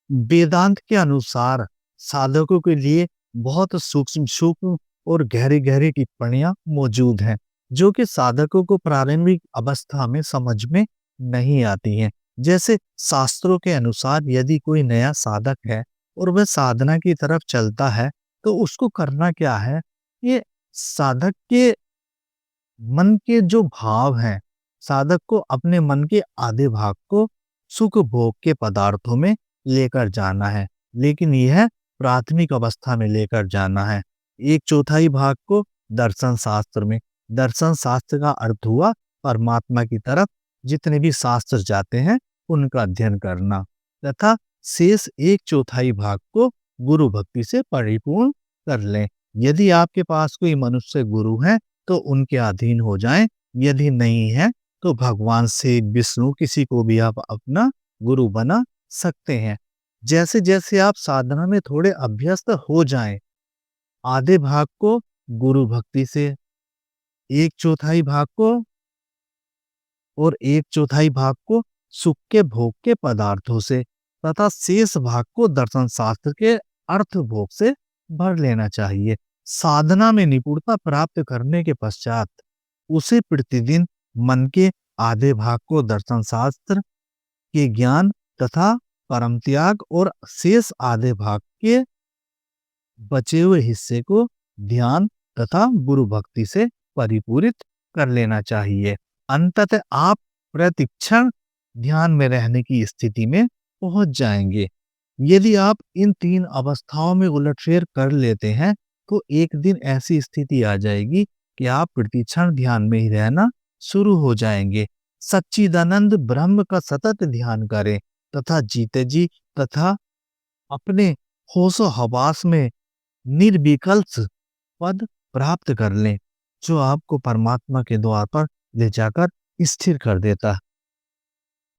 वेदांत के अनुसार साधकों के लिए बहुत सूक्ष्म सूक्ष्म और गहरी गहरी टिप्पणियां मौजूद हैं, जो कि साधकों को प्रारंभिक अवस्था में समझ में नहीं आती हैं। जैसे शास्त्रों के अनुसार यदि कोई नया साधक है और वह साधना की तरफ चलता है, तो उसको करना क्या है? ये साधक के मन के जो भाव हैं, साधक को अपने मन के आधे भाग को सुख भोग के पदार्थों में लेकर जाना है, लेकिन यह प्राथमिक अवस्था में लेकर जाना है। एक चौथाई भाग को दर्शन शास्त्र में, दर्शन शास्त्र का अर्थ हुआ परमात्मा की तरफ जितने भी शास्त्र जाते हैं उनका अध्ययन करना, तथा शेष एक चौथाई भाग को गुरु भक्ति से परिपूर्ण कर लें। यदि आपके पास कोई मनुष्य गुरु है तो उनके अधीन हो जाएं, यदि नहीं है तो भगवान से विष्णु किसी को भी आप अपना गुरु बना सकते हैं। जैसे जैसे आप साधना में थोड़े अभ्यस्त हो जाएं, आधे भाग को गुरु भक्ति से, एक चौथाई भाग को और एक चौथाई भाग को सुख के भोग के पदार्थों से, तथा शेष भाग को दर्शन शास्त्र के अर्थ भोग से भर लेना चाहिए। साधना में निपुणता प्राप्त करने के पश्चात उसे प्रतिदिन मन के आधे भाग को दर्शन शास्त्र के ज्ञान तथा परम त्याग और शेष आधे भाग के बचे हुए हिस्से को ध्यान तथा गुरु भक्ति से परिपूरित कर लेना चाहिए। अंततः आप प्रतिक्षण ध्यान में रहने की स्थिति में पहुंच जाएंगे। यदि आप इन तीन अवस्थाओं में उलटफेर कर लेते हैं तो एक दिन ऐसी स्थिति आ जाएगी कि आप प्रतिक्षण ध्यान में ही रहना शुरू हो जाएंगे। सच्चिदानंद ब्रह्म का सतत ध्यान करें तथा जीते जी तथा अपने होशो हवास में निर्विकल्प पद प्राप्त कर लें, जो आपको परमात्मा के द्वार पर ले जाकर स्थिर कर देता है।